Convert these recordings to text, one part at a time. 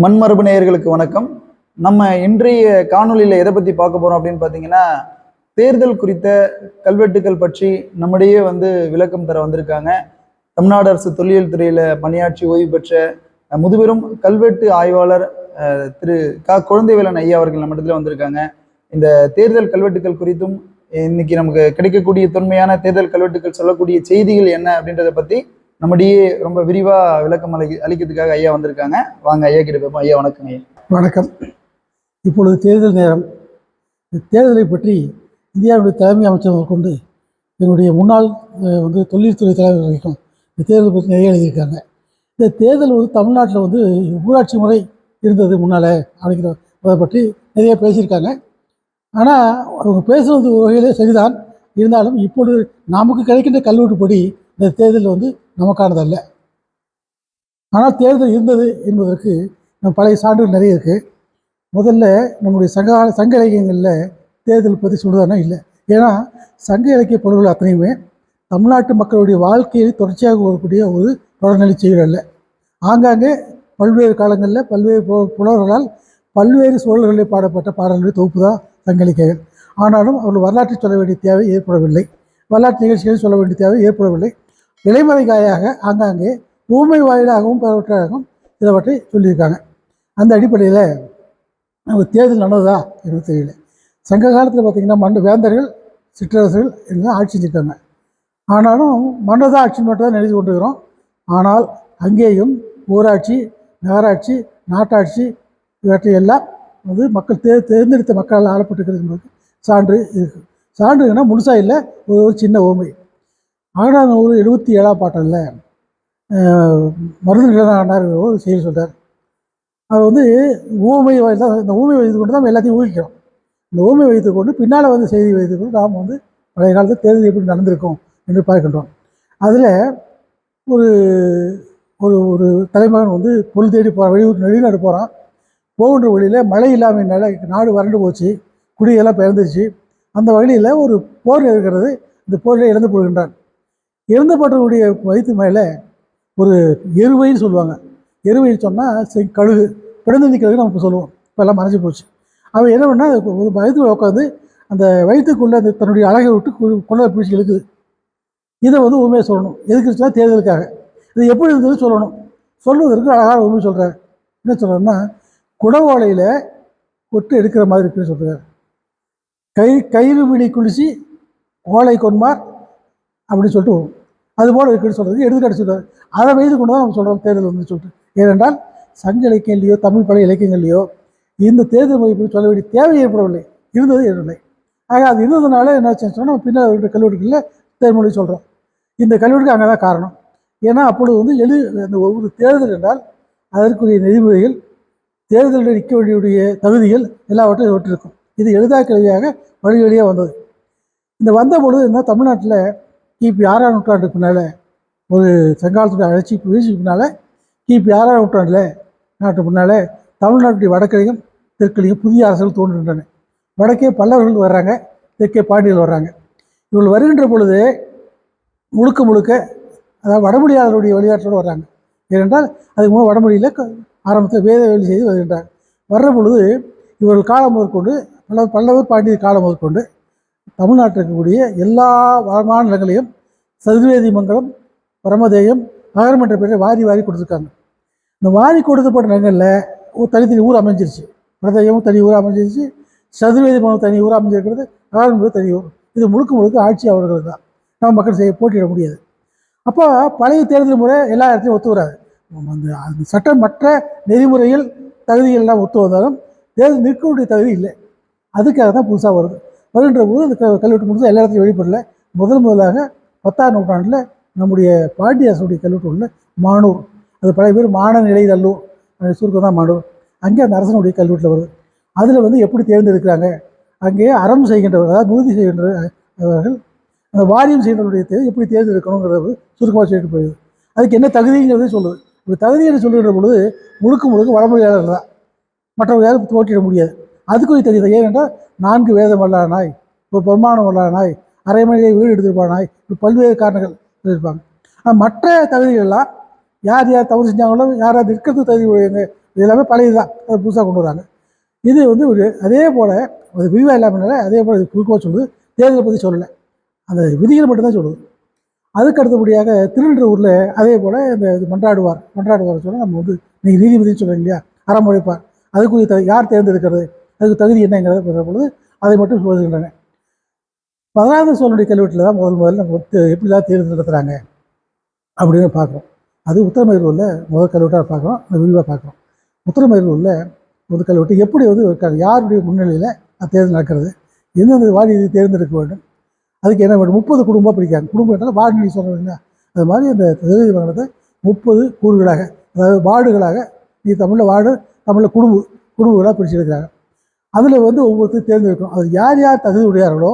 மண்மரபு நேயர்களுக்கு வணக்கம். நம்ம இன்றைய காணொலியில் எதை பற்றி பார்க்க போகிறோம் அப்படின்னு பார்த்தீங்கன்னா, தேர்தல் குறித்த கல்வெட்டுகள் பற்றி நம்மிடையே விளக்கம் தர வந்திருக்காங்க. தமிழ்நாடு அரசு தொல்லியல் துறையில் பணியாற்றி ஓய்வு பெற்ற முதுபெரும் கல்வெட்டு ஆய்வாளர் திரு குழந்தைவேலன் ஐயா அவர்கள் நம்ம இடத்துல வந்திருக்காங்க. இந்த தேர்தல் கல்வெட்டுகள் குறித்தும் இன்னைக்கு நமக்கு கிடைக்கக்கூடிய தொன்மையான தேர்தல் கல்வெட்டுகள் சொல்லக்கூடிய செய்திகள் என்ன அப்படின்றத பற்றி நம்மடியே ரொம்ப விரிவா விளக்கம் அளிக்கிறதுக்காக ஐயா வந்திருக்காங்க. வாங்க ஐயா கிட்ட போய். ஐயா வணக்கம். ஐயா வணக்கம். இப்பொழுது தேர்தல் நேரம். தேர்தலை பற்றி இந்தியாவுடைய தலைமை அமைச்சர் கொண்டு எங்களுடைய முன்னாள் தொழில்துறை தலைவர் வரைக்கும் இந்த தேர்தல் பற்றி நிறைய எழுதியிருக்காங்க. இந்த தேர்தல் தமிழ்நாட்டில் ஊராட்சி முறை இருந்தது முன்னால் அப்படிங்கிறத பற்றி நிறைய பேசியிருக்காங்க. ஆனால் அவங்க பேசுவது வகையிலே சரிதான். இருந்தாலும் இப்பொழுது நமக்கு கிடைக்கின்ற கல்வெட்டுப்படி இந்த தேர்தல் நமக்கானதல்ல. ஆனால் தேர்தல் இருந்தது என்பதற்கு பழைய சான்றுகள் நிறைய இருக்குது. முதல்ல நம்முடைய சங்க இலக்கியங்களில் தேர்தல் பற்றி சொல்லுதானா இல்லை. ஏன்னா சங்க இலக்கிய பொருள்கள் அத்தனையுமே தமிழ்நாட்டு மக்களுடைய வாழ்க்கையை தொடர்ச்சியாக வரக்கூடிய ஒரு தொடர்நிலை செய்வது அல்ல. ஆங்காங்கே பல்வேறு காலங்களில் பல்வேறு புலவர்களால் பல்வேறு சூழல்களில் பாடப்பட்ட பாடல்களுடைய தொகுப்பு தான் சங்க இலக்கியங்கள். ஆனாலும் அவர்கள் வரலாற்றை சொல்ல வேண்டிய தேவை ஏற்படவில்லை. வரலாற்று நிகழ்ச்சிகளை சொல்ல வேண்டிய தேவை ஏற்படவில்லை. இலைமறைகாயாக ஆங்காங்கே ஊமை வாயிலாகவும் பலவற்றாகவும் சிலவற்றை சொல்லியிருக்காங்க. அந்த அடிப்படையில் நம்ம தேர்தல் நடந்ததா எனக்கு தெரியல. சங்க காலத்தில் பார்த்திங்கன்னா வேந்தர்கள் சிற்றரசர்கள் எல்லாம் ஆட்சி செஞ்சுருக்காங்க. ஆனாலும் மன்னதான் ஆட்சி மட்டும் தான் நினைத்து கொண்டிருக்கிறோம். ஆனால் அங்கேயும் ஊராட்சி, நகராட்சி, நாட்டாட்சி இவற்றையெல்லாம் மக்கள் தேர்ந்தெடுத்த மக்களால் ஆளப்பட்டிருக்கிறது சான்று இருக்குது. சான்றுன்னா முழுசாக இல்லை, ஒரு சின்ன ஊமை. 1977 பாட்டில் மருது நிலநாயனார் ஒரு செய்தி சொல்கிறார். அது ஊமை தான். இந்த ஊமை வைத்து கொண்டு தான் எல்லாத்தையும் ஊகிக்கிறோம். இந்த ஊமை வைத்து கொண்டு பின்னால் செய்தி வைத்து கொண்டு நாம் பழைய காலத்தில் தேர்தல் எப்படி நடந்திருக்கும் என்று பார்க்கின்றோம். அதில் ஒரு ஒரு ஒரு தலைமகன் பொருள் தேடி வெளிநாடு போகிறான். போகின்ற வழியில் மழை இல்லாமல் நாடு வறண்டு போச்சு, குடியெல்லாம் பிறந்துச்சு. அந்த வழியில் ஒரு போர் இருக்கிறது. இந்த போரில் இறந்து போகின்றான். இறந்தப்பட்டவருடைய வயிற்று மேலே ஒரு எருவைன்னு சொல்லுவாங்க. எருவைன்னு சொன்னால் கழுகு, பிறந்தந்தி கழுகு நம்ம இப்போ சொல்லுவோம். இப்போல்லாம் மறைஞ்சி போச்சு. அவன் என்ன பண்ணால் வயிற்றுல உட்காந்து அந்த வயிற்றுக்குள்ளே அந்த தன்னுடைய அழகை விட்டு கொள்ள பிடிச்சி இழுக்குது. இதை உண்மையை சொல்லணும். எதுக்கு சொன்னால் தேர்தலுக்காக. இது எப்படி இருந்தது சொல்லணும். சொல்லுவதற்கு அழகாக உண்மை சொல்கிறார். என்ன சொல்கிறேன்னா, குடவோலையில் கொட்டு எடுக்கிற மாதிரி இருக்குன்னு சொல்கிறார். கயிறு விழி குளிச்சு ஓலை கொன்மார் அப்படின்னு சொல்லிட்டு அதுபோல் இருக்குன்னு சொல்கிறதுக்கு எடுத்துக்காட்டு சொல்கிறார். அதை வைத்து கொண்டு தான் நம்ம சொல்கிறோம் தேர்தல் சொல்லிட்டு. ஏனென்றால் சங்க இலக்கியங்களையோ தமிழ் பழைய இலக்கியங்கள்லையோ இந்த தேர்தல் மதிப்பு சொல்ல வேண்டிய தேவை ஏற்படவில்லை, இருந்தது ஏற்படவில்லை. ஆக அது இருந்ததுனால என்ன சொன்னால் நம்ம பின்னால் கல்லூரிகளில் தேர்மொழி சொல்கிறோம். இந்த கல்லூரிக்கு அங்கே தான் காரணம். ஏன்னா அப்பொழுது அந்த ஒவ்வொரு தேர்தல் என்றால் அதற்குரிய நெறிமுறைகள், தேர்தலில் நிற்க வேண்டிய தகுதிகள் எல்லாவற்றையும் விட்டிருக்கும். இது எழுதா கல்வியாக வழி வழியாக வந்தது. இந்த வந்த பொழுது என்ன, தமிழ்நாட்டில் கிபி 6ஆம் நூற்றாண்டுக்கு பின்னால் ஒரு சங்காலத்துடைய வீழ்ச்சிக்கு பின்னால் கிபி 6ஆம் நூற்றாண்டில் நாட்டு பின்னால் தமிழ்நாட்டுடைய வடக்கிலையும் தெற்கிலையும் புதிய அரசுகள் தோன்றுகின்றன. வடக்கே பல்லவர்கள் வர்றாங்க, தெற்கே பாண்டியர்கள் வர்றாங்க. இவர்கள் வருகின்ற பொழுது முழுக்க அதாவது வடமொழியாளருடைய வழிகாட்டோடு வர்றாங்க. ஏனென்றால் அதுக்கு முன்னாடி வடமொழியில் ஆரம்பத்தில் வேத வேலை செய்து வருகின்றாங்க. வர்ற பொழுது இவர்கள் காலம் முதற்கொண்டு பல்லவர் பாண்டியர் காலம் முதற்கொண்டு தமிழ்நாட்டில் இருக்கக்கூடிய எல்லா வளமான நிலங்களையும் சதுர்வேதி மங்கலம், பரமதேயம், நகரம் என்ற பேரில் வாரி கொடுத்துருக்காங்க. இந்த வாரி கொடுக்கப்பட்ட நிலங்களில் ஒரு தனித்தனி ஊர் அமைஞ்சிருச்சு. பிரதேயமும் தனி ஊர் அமைஞ்சிருச்சு, சதுர்வேதி மங்கலம் தனி ஊர் அமைஞ்சிருக்கிறது, நகரம் என்பது தனி ஊர். இது முழுக்க ஆட்சி அவர்கள் தான். நம்ம மக்கள் போட்டியிட முடியாது. அப்போ பழைய தேர்தல் முறை எல்லா இடத்தையும் ஒத்து வராது. அந்த சட்டம் மற்ற நெறிமுறைகள் தகுதிகள் எல்லாம் ஒத்து வந்தாலும் தேர்தல் நிற்கக்கூடிய தகுதி இல்லை. அதுக்காக தான் புதுசாக வருகின்ற போது அந்த கல்வெட்டு முடிச்சு எல்லா இடத்துலையும் வெளிப்படல. முதலாக 10ஆம் நூற்றாண்டில் நம்முடைய பாண்டிய அரசுடைய கல்வெட்டு உள்ள மானூர், அது பழைய பேர் மானநிலை நல்லூர் சுருக்கம் தான் மானூர். அங்கே அந்த அரசனுடைய கல்வெட்டில் வருது. அதில் எப்படி தேர்ந்தெடுக்கிறாங்க, அங்கே அறம் செய்கின்றவர், அதாவது உறுதி செய்கின்றவர்கள் அந்த வாரியம் செய்கின்றவருடைய தேர்வு எப்படி தேர்ந்தெடுக்கணுங்கிறது சுருக்கமாக சொல்லிட்டு போயிடுது. அதுக்கு என்ன தகுதிங்கிறதே சொல்லுது. இந்த தகுதியை சொல்லுகின்ற பொழுது முழுக்க வடமொழியாளர் தான், மற்றவங்க யாரும் போட்டியிட முடியாது. அதுக்குரிய தகுதி. ஏனென்றால் 4 வேதம் வல்லானாய், இப்போ பிரமாணம் வல்லானாய், அரைமணியை வீடு எடுத்துருப்பானாய், இப்போ பல்வேறு காரணங்கள் சொல்லியிருப்பாங்க. மற்ற தகுதிகளெல்லாம் யார் தவறு செஞ்சாங்களோ, யார் நிற்கிறது தகுதி உடையவங்க இது எல்லாமே பழையதுதான், அது புதுசாக கொண்டு வராங்க. இது வந்து ஒரு அதே போல் அது விரிவாக இல்லாமல் அதே போல் இது குறுக்கமாக சொல்லுது, தேர்தலை பற்றி சொல்லலை, அந்த விதிகள் மட்டும்தான் சொல்லுது. அதுக்கு அடுத்தபடியாக திருநெல்வேலியில் அதே போல் இந்த இது மன்றாடுவார் சொல்ல நம்ம வந்து நீங்கள் நீதிபதினு சொல்கிறீங்க இல்லையா, அறமுறைப்பார், அதுக்குரிய யார் தேர்ந்தெடுக்கிறது, அதுக்கு தகுதி என்னங்கிறத பெற பொழுது அதை மட்டும் சொல்லுகின்றன. 16வது சோழனுடைய கல்வெட்டில் தான் முதல்ல நம்ம எப்படிலாம் தேர்தல் நடத்துகிறாங்க அப்படின்னு பார்க்குறோம். அது உத்தரமேரூரில் முதல் கல்வெட்டாக பார்க்குறோம், அந்த விரிவாக பார்க்குறோம். உத்தரமேரூரில் முதல் கல்வெட்டு எப்படி வந்து இருக்காங்க, யாருடைய முன்னிலையில் தேர்தல் நடக்கிறது, எந்தெந்த வார்டு இது தேர்ந்தெடுக்க வேண்டும், அதுக்கு என்ன வேண்டும், 30 குடும்பமாக பிரிக்காங்க. குடும்பம் என்றால் வார்டு நீ சொல்கிறீங்க, அது மாதிரி அந்த தேர்தல் வாங்கினதை 30 கூறுகளாக, அதாவது வார்டுகளாக, நீ தமிழில் வார்டு, தமிழில் குடும்பங்களாக பிரித்து எடுக்கிறாங்க. அதில் வந்து ஒவ்வொருத்தரும் தேர்ந்தெடுக்கணும். அது யார் யார் தகுதி உடையார்களோ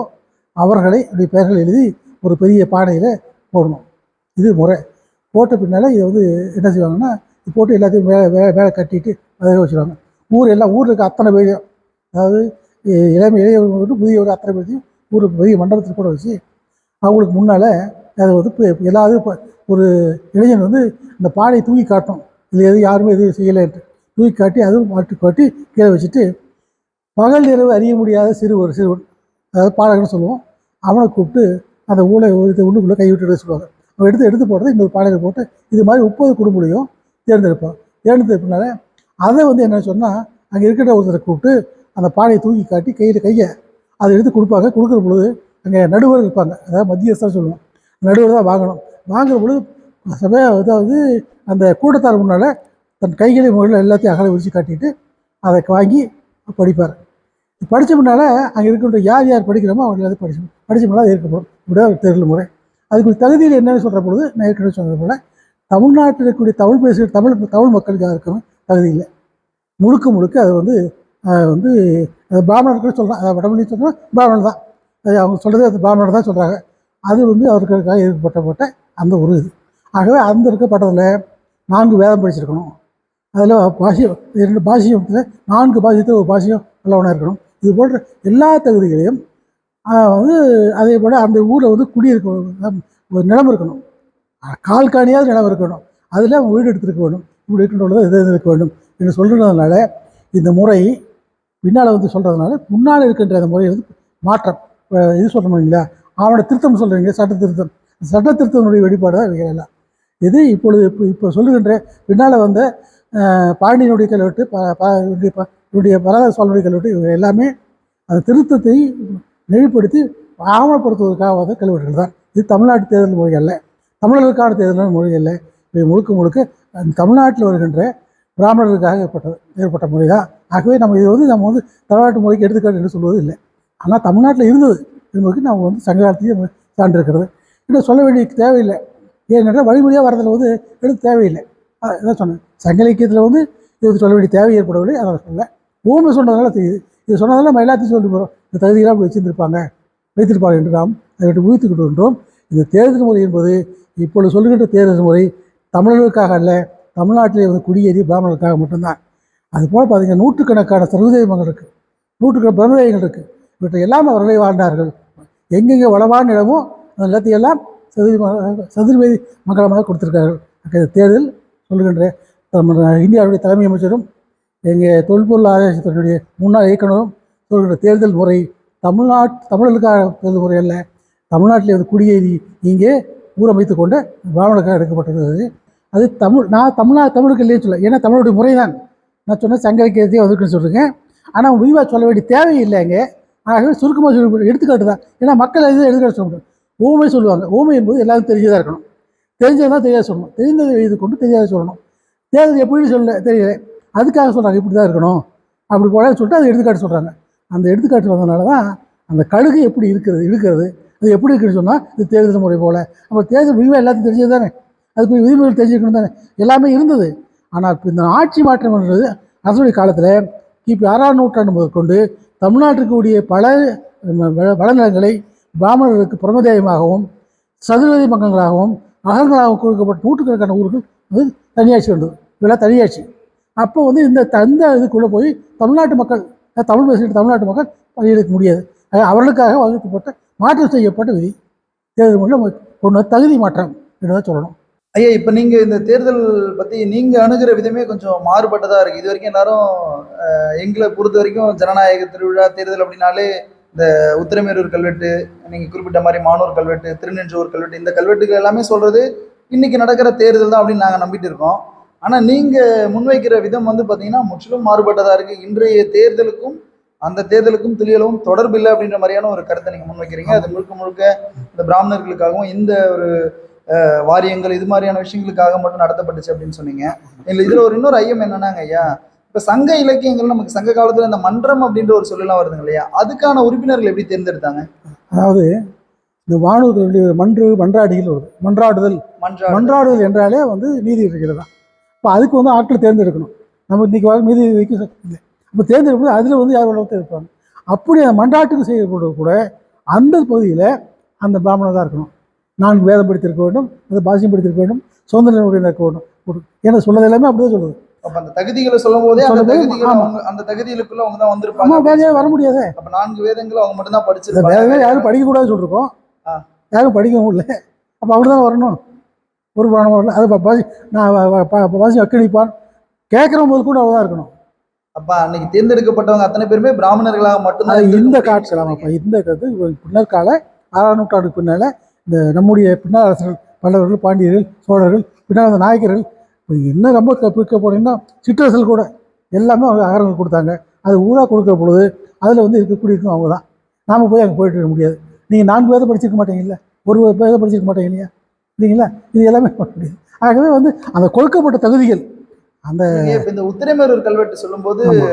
அவர்களை அப்படி பெயர்கள் எழுதி ஒரு பெரிய பானையில் போடணும். இது முறை. போட்ட பின்னால் இதை வந்து என்ன செய்வாங்கன்னா, போட்டு எல்லாத்தையும் மேலே கட்டிட்டு அதை வச்சுருவாங்க. ஊரில் இருக்க அத்தனை பேரையும், அதாவது இளையவர்கள் முதியவர்கள் அத்தனை பேரையும் ஊருக்கு பெரிய மண்டபத்தில் கூட வச்சு அவங்களுக்கு முன்னால் அதை வந்து எல்லாரும் ஒரு இளைஞன் வந்து இந்த பானையை தூக்கி காட்டும், இது யாருமே எதுவும் செய்யலைன்ட்டு தூக்கி காட்டி அதுவும் மாட்டு காட்டி கீழே வச்சுட்டு, பகல் இரவு அறிய முடியாத சிறுவன், அதாவது பாடகர்னு சொல்லுவோம், அவனை கூப்பிட்டு அந்த உள்ளுக்குள்ளே கை விட்டு சொல்லுவாங்க. அவன் எடுத்து போடுறது இன்னொரு பாடகர் போட்டு இது மாதிரி 30 குடும்பங்களையும் தேர்ந்தெடுப்பான். தேர்ந்தெடுப்பனால அதை வந்து என்ன சொன்னால், அங்கே இருக்கிற ஒருத்தரை கூப்பிட்டு அந்த பானையை தூக்கி காட்டி கையை அதை எடுத்து கொடுப்பாங்க. கொடுக்குற பொழுது அங்கே நடுவர் இருப்பாங்க, அதாவது மத்தியஸ்தான் சொல்லுவோம், நடுவர் தான் வாங்குற பொழுது அதாவது அந்த கூட்டத்தார் முன்னால் தன் கைகளை முறையில் எல்லாத்தையும் அகலை விரித்து காட்டிட்டு அதை வாங்கி படிப்பார். படித்த முன்னால் அங்கே இருக்கின்ற யார் படிக்கிறோமோ அவங்க எல்லாத்தையும் படித்த முன்னால் அது இருக்கப்படும். இப்படிதான் தேர்தல் முறை. அதுக்கு தகுதியில் என்னென்னு சொல்கிற பொழுது நான் ஏற்கனவே சொன்னது போல், தமிழ்நாட்டில் இருக்கக்கூடிய தமிழ் பேசுகிற தமிழ் மக்களுக்கு யாருக்கும் தகுதி இல்லை. முழுக்க அது வந்து பிராமணர்கள் சொல்கிறான், அதை வடமொழி சொல்கிறோம், பிராமணர் தான் அது அவங்க சொல்கிறது, அது பிராமணர் தான் சொல்கிறாங்க. அது வந்து அவர்களுக்காக ஏற்பட்ட அந்த ஒரு இது. ஆகவே அந்த இருக்கப்பட்டதில் 4 வேதம் படிச்சிருக்கணும். அதில் 2 பாஷையத்தில் 4 பாஷையத்தில் ஒரு பாஷையும் நல்லவனாக இருக்கணும். இது போன்ற எல்லா தகுதிகளையும் வந்து அதே போல் அந்த ஊரில் வந்து குடியிருக்க ஒரு நிலம் இருக்கணும், காணியாவது நிலம் இருக்கணும், அதில் அவங்க வீடு எடுத்துருக்க வேண்டும், இப்படி இருக்கின்றத எது இருக்க வேண்டும் என்று சொல்கிறதுனால இந்த முறை பின்னால் வந்து சொல்கிறதுனால முன்னால் இருக்கின்ற அந்த முறை வந்து மாற்றம். இது சொல்கிறோம் இல்லைங்களா, அவனோட திருத்தம் சொல்கிறீங்க, சட்ட திருத்தனுடைய வெளிப்பாடு தான் இவைகள் எல்லாம். இது இப்போ சொல்லுகின்ற பின்னால் வந்த பாண்டியனுடைய கல்வெட்டு, இவருடைய பரத சோழனுடைய கல்வெட்டு, இவங்க எல்லாமே அந்த திருத்தத்தை நெறிப்படுத்தி ஆவணப்படுத்துவதற்காக வந்த கல்வெட்டுகள் தான். இது தமிழ்நாட்டு தேர்தல் மொழி அல்ல, தமிழர்களுக்கான தேர்தல் மொழி அல்ல. இது முழுக்க தமிழ்நாட்டில் வருகின்ற பிராமணர்களுக்காக ஏற்பட்ட மொழி தான். ஆகவே இது வந்து நம்ம வந்து தமிழ்நாட்டு மொழிக்கு எடுத்துக்காட்டு என்று சொல்வது இல்லை. ஆனால் தமிழ்நாட்டில் இருந்தது என்பதற்கு நம்ம வந்து சங்க காலத்திலேயே சான்று இருக்கிறது. இன்னும் சொல்ல வேண்டிய தேவையில்லை. ஏனென்றால் வழிமொழியாக வரதில் வந்து எடுத்து தேவையில்லை. இதான் சொன்னேன், சங்க இலக்கியத்தில் வந்து இதுக்கு சொல்ல வேண்டிய தேவை ஏற்படவில்லை. அதை சொல்ல ஊமை சொன்னதால தெரியுது. இது சொன்னதால நம்ம எல்லாத்தையும் சொல்லிட்டு போகிறோம், இந்த தகுதியெல்லாம் வைத்திருப்பாங்க என்று நாம் அதை விட்டு ஊகித்துக்கிட்டு வருகிறோம். இந்த தேர்தல் முறை என்பது இப்பொழுது சொல்லுகின்ற தேர்தல் முறை தமிழர்களுக்காக அல்ல, தமிழ்நாட்டிலே வந்து குடியேறி பிராமணர்களுக்காக மட்டும்தான். அதுபோல் பார்த்தீங்கன்னா நூற்றுக்கணக்கான சர்வதேவங்கள் இருக்குது, நூற்றுக்கணக்கான பிரமதேயங்கள் இருக்குது. இவற்றை எல்லாம் அவர்களே வாழ்ந்தார்கள். எங்கெங்கே வளமான இடமோ அந்த எல்லாத்தையெல்லாம் சதுர்வேதி மக்களமாக கொடுத்துருக்கார்கள். தேர்தல் சொல்லுகின்ற இந்தியாவுடைய தலைமை அமைச்சரும் எங்கள் தொல்பொருள் ஆராய்ச்சித்துறையுடைய முன்னாள் இயக்குனரும் சொல்கின்ற தேர்தல் முறை தமிழர்களுக்கான தேர்தல் முறை அல்ல, தமிழ்நாட்டில் வந்து குடியேறி இங்கே ஊரமைத்து கொண்ட பிராமணர்களுக்காக எடுக்கப்பட்டது. அது நான் தமிழுக்கு இல்லைன்னு சொல்ல, ஏன்னா தமிழுடைய முறை தான் நான் சொன்னேன், சங்க இலக்கியத்தையே வந்துருக்குன்னு சொல்கிறேங்க. ஆனால் விரிவாக சொல்ல வேண்டிய தேவையில்லை அங்கே. ஆகவே சுருக்கமாக சொல்லி எடுத்துக்காட்டு தான். ஏன்னா மக்கள் எதுவும் எடுத்துக்காட்டு சொல்ல முடியும். ஊமை சொல்லுவாங்க, ஊமை என்பது எல்லாரும் தெரிஞ்சதாக இருக்கணும், தெரிஞ்சதான் தெரியாது சொல்லணும், தெரிந்ததை எழுதி கொண்டு தெரியாத சொல்லணும். தேர்தல் எப்படின்னு தெரியல, அதுக்காக சொல்கிறாங்க இப்படி தான் இருக்கணும் அப்படி போல சொல்லிட்டு அதை எடுத்துக்காட்டு சொல்கிறாங்க. அந்த எடுத்துக்காட்டு வந்ததுனால தான் அந்த கழுகு எப்படி இருக்கிறது அது எப்படி இருக்குன்னு சொன்னால் இது தேர்தல் முறை போல். நம்ம தேர்தல் விரிவாக எல்லாத்தையும் தெரிஞ்சது தானே, அதுக்கு விதிமுறைகள் தெரிஞ்சுக்கணும் தானே, எல்லாமே இருந்தது. ஆனால் இந்த ஆட்சி மாற்றம் என்றது அரசுடைய காலத்தில் கிபி 6ஆம் நூற்றாண்டு முதற்கொண்டு தமிழ்நாட்டுக்கு உடைய பல வளநிலங்களை பிராமணர்களுக்கு பிரமதேயமாகவும் சதுர்வேதி மங்கங்களாகவும் அகங்களாகவும் கொடுக்கப்பட்ட நூற்றுக்கணக்கான ஊர்கள் வந்து தனியாட்சி வந்தது. இதெல்லாம் தனியாட்சி. அப்போ வந்து இந்த இதுக்குள்ளே போய் தமிழ்நாட்டு மக்கள், தமிழ் பேசுகிற தமிழ்நாட்டு மக்கள் பணியெடுக்க முடியாது. அவர்களுக்காக வகுக்கப்பட்ட மாற்றம் செய்யப்பட்ட விதி தேர்தல் முறையில் கொண்டு தகுதி மாற்றம் என்று தான் சொல்லணும். ஐயா, இப்ப நீங்க இந்த தேர்தல் பத்தி நீங்க அணுகிற விதமே கொஞ்சம் மாறுபட்டதா இருக்கு. இது வரைக்கும் எல்லாரும் எங்களை பொறுத்த வரைக்கும் ஜனநாயக திருவிழா தேர்தல் அப்படின்னாலே இந்த உத்திரமேரூர் கல்வெட்டு, நீங்க குறிப்பிட்ட மாதிரி மானூர் கல்வெட்டு, திருநெஞ்சூர் கல்வெட்டு, இந்த கல்வெட்டுகள் எல்லாமே சொல்றது இன்னைக்கு நடக்கிற தேர்தல் தான் அப்படின்னு நாங்க நம்பிட்டு இருக்கோம். ஆனா நீங்க முன்வைக்கிற விதம் வந்து பாத்தீங்கன்னா முற்றிலும் மாறுபட்டதா இருக்கு. இன்றைய தேர்தலுக்கும் அந்த தேர்தலுக்கும் துளியளவும் தொடர்பு இல்லை அப்படின்ற மாதிரியான ஒரு கருத்தை நீங்க முன்வைக்கிறீங்க. அது முழுக்க முழுக்க இந்த பிராமணர்களுக்காகவும் இந்த ஒரு வாரியங்கள் இது மாதிரியான விஷயங்களுக்காக மட்டும் நடத்தப்பட்டுச்சு அப்படின்னு சொன்னீங்க. இதுல ஒரு இன்னொரு ஐயம் என்னன்னாங்க ஐயா, இப்ப சங்க இலக்கியங்கள் நமக்கு சங்க காலத்துல இந்த மன்றம் அப்படின்ற ஒரு சொல்லலாம் வருதுங்க இல்லையா, அதுக்கான உறுப்பினர்கள் எப்படி தேர்ந்தெடுத்தாங்க? அதாவது இந்த வானூர்களுடைய மன்றாடிகள் வருது. மன்றாடுதல் மன்றாடு. மன்றாடுதல் என்றாலே வந்து நீதி இருக்கிறது தான். இப்போ அதுக்கு வந்து ஆட்கள் தேர்ந்தெடுக்கணும். நம்ம இன்னைக்கு வர நீதி வைக்க இல்லை. அப்போ தேர்ந்தெடுக்கும்போது அதில் வந்து யார் வேணாலும் இருப்பாங்க. அப்படி அந்த மன்றாட்டுக்கு செய்யப்படுறது கூட அந்த பகுதியில் அந்த பிராமணர் தான் இருக்கணும். 4 வேதம் படித்திருக்க வேண்டும், அந்த பாஷையும் படித்திருக்க வேண்டும், சுதந்திர உடையினர் இருக்க வேண்டும். ஏன்னா சொல்லது எல்லாமே அப்படிதான் சொல்லுது. அப்ப அந்த தகுதிகளை சொல்லும் போதே அந்த சொல்லும்போது, தகுதிகள் ஆமா. அந்த தகுதிகளுக்குள்ள அவங்க தான் வந்திருப்பாங்க ஆமா, அப்படின்னு வேலையே வர சொல்றீங்க. முடியாது. அப்ப 4 வேதங்கள் அவங்க மட்டும் தான் இந்த படிச்சிருப்பாங்க. வேதமே யாரும் படிக்கக்கூடாதுன்னு சொல்லிருக்கோம். ஆ. யாரும் படிக்கவும் இல்லை. அப்போ அப்படி தான் வரணும். ஒரு பிராணம் வரல. அது பாசி நான் பாசி அக்கணிப்பான் கேட்குற போது கூட அவ்வளோதான் இருக்கணும். அப்ப அன்னைக்கு தேர்ந்தெடுக்கப்பட்டவங்க அத்தனை பேருமே பிராமணர்களாக மட்டும்தான் அது இருந்திருக்க இந்த முடியும்னு காட்சியில் சொல்றீங்க. இந்த கருத்து பின்னர் கால 6ஆம் நூற்றாண்டுக்கு பின்னால் இந்த நம்முடைய பின்னால் அரசர்கள் பல்லவர்கள், பாண்டியர்கள், சோழர்கள், பின்னால் அந்த நாயக்கர்கள், இப்போ என்ன ரொம்ப பிற்க போனீங்கன்னா சிற்றரசர்கள் கூட எல்லாமே அவங்க அகரங்கள் கொடுத்தாங்க. அது ஊராக கொடுக்குற பொழுது அதில் வந்து இருக்கக்கூடியவங்க அவங்க தான். நாம் போய் அங்கே போயிட்டு இருக்க முடியாது. நீங்கள் 4 வேதம் படிச்சிருக்க மாட்டீங்கல்ல, ஒரு வேதம் படிச்சிருக்க மாட்டீங்க இல்லையா, இல்லைங்களா? இது எல்லாமே பண்ண முடியாது. ஆகவே வந்து அந்த கொடுக்கப்பட்ட தகுதிகள் அந்த நீங்க இப்ப இந்த உத்திரமேரூர் கல்வெட்டு சொல்லும்போது ஆமா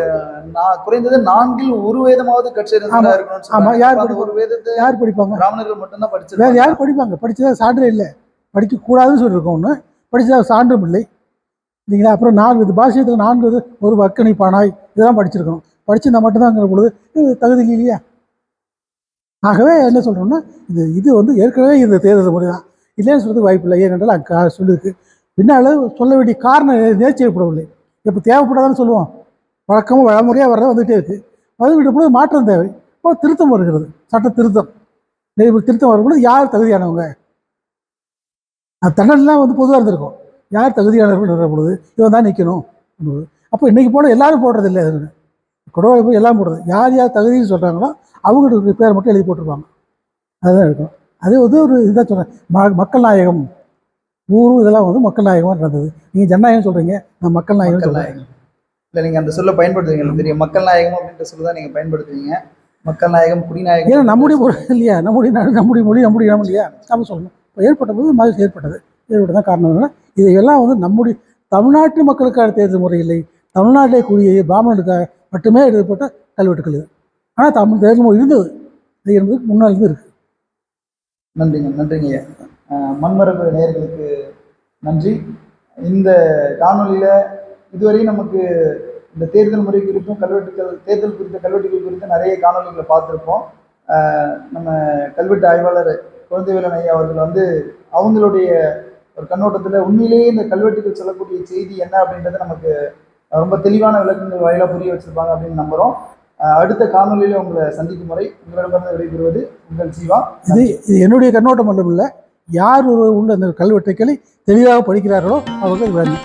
நான் குறைந்தது 4ல் ஒரு வேதமாவது கற்றிருந்ததா ஆமா இருக்கணும்னு ஆமா சொல்றாங்க. யார் அப்ப அந்த படிப்பாங்க? ஒரு வேதத்தை யார் படிப்பாங்க? பிராமணர்கள் மட்டும்தான் வேறு படிச்சிருப்பாங்க. யார் படிப்பாங்க? படித்ததா சான்றே இல்லை. படிக்கக்கூடாதுன்னு சொல்லியிருக்கோம் ஒன்று, படித்ததாக சான்றும் இல்லை, இல்லைங்களா? அப்புறம் 4 இது பாஷையத்தில் 4 இது ஒரு வக்கணி பானாய் இதெல்லாம் படிச்சிருக்கணும். படிச்சிருந்தா மட்டும்தாங்கிற பொழுது இது தகுதி இல்லையா? ஆகவே என்ன சொல்கிறோம்னா இது இது வந்து ஏற்கனவே இந்த தேர்தல் முறை தான், இல்லைன்னு சொல்கிறதுக்கு வாய்ப்பு இல்லை. ஏனென்றால் அங்கே சொல்லியிருக்கு. பின்னால் சொல்ல வேண்டிய காரணம் நேர்ச்சி ஏற்படவில்லை. இப்போ தேவைப்படாதான்னு சொல்லுவோம். வழக்கமும் வழமுறையாக வர்றதா வந்துகிட்டே இருக்குது. வந்துவிட்ட பொழுது மாற்றம் தேவை. இப்போ திருத்தம் வருகிறது, சட்ட திருத்தம். திருத்தம் வரும்பொழுது யார் தகுதியானவங்க, தன்னெல்லாம் வந்து பொதுவாக இருந்திருக்கும். யார் தகுதியானவர்கள் வர பொழுது இவன் தான் நிற்கணும். அப்போ இன்றைக்கி போட எல்லாரும் போடுறது இல்லை. அது குடவாய் போய் எல்லாம் போடுறது. யார் யார் தகுதின்னு சொல்கிறாங்களோ அவங்களுக்கு பேரை மட்டும் எழுதி போட்டிருப்பாங்க. அதுதான் இருக்கும். அது வந்து ஒரு இதுதான் சொல்கிறேன், மக்கள் நாயகம் ஊரும் இதெல்லாம் வந்து மக்கள் நாயகமாக நடந்தது. நீங்கள் ஜனநாயகம் சொல்கிறீங்க, நான் மக்கள் நாயகம் மக்கள் சொல்கிறேன். நாயகம் இல்ல, நீங்க அந்த சொல்ல பயன்படுத்துவீங்க, எனக்கு தெரியும். மக்கள் நாயகம் அப்படின்ற சொல்ல தான் நீங்க பயன்படுத்துவீங்க. மக்கள் நாயகம், குடிநாயகம். ஏன்னா நம்முடைய மொழி இல்லையா, நம்முடைய நாடு, நம்முடைய மொழி, நம்முடைய இனம் இல்லையா, நம்ம சொல்லணும். இப்போ ஏற்பட்ட போது மாதிரி ஏற்பட்டதான் காரணம் என்னன்னா, இதையெல்லாம் வந்து நம்முடைய தமிழ்நாட்டு மக்களுக்கான தேர்தல் முறை இல்லை, தமிழ்நாட்டிலே கூடிய பிராமணனுக்காக மட்டுமே எழுதப்பட்ட கல்வெட்டுக்கள் இது. ஆனால் தமிழ் தேர்தல் முறை இருந்தது, இது என்பது முன்னால் இருந்து இருக்குது. நன்றிங்க, நன்றிங்க ஐயா. மண்மரபு நேயர்களுக்கு நன்றி. இந்த காணொலியில இதுவரையும் நமக்கு இந்த தேர்தல் முறை குறித்தும் தேர்தல் குறித்த கல்வெட்டுகள் குறித்து நிறைய காணொலிகளை பார்த்துருப்போம். நம்ம கல்வெட்டு ஆய்வாளர் குழந்தைவேலன் ஐயா அவர்கள் வந்து அவங்களுடைய ஒரு கண்ணோட்டத்தில் உண்மையிலேயே இந்த கல்வெட்டுகள் சொல்லக்கூடிய செய்தி என்ன அப்படின்றத நமக்கு ரொம்ப தெளிவான விளக்கங்கள் வாயிலாக புரிய வச்சிருப்பாங்க அப்படின்னு நம்புகிறோம். அடுத்த காணொலியில உங்களை சந்திக்கும் முறை உங்களிடமிருந்து விடைபெறுவது உங்கள் ஜீவா. இது என்னுடைய கண்ணோட்டம் மட்டும் இல்லை, யார் ஒரு உள்ள அந்த கல்வெட்டுக்களை தெளிவாக படிக்கிறார்களோ அவர்கள் வேணும்.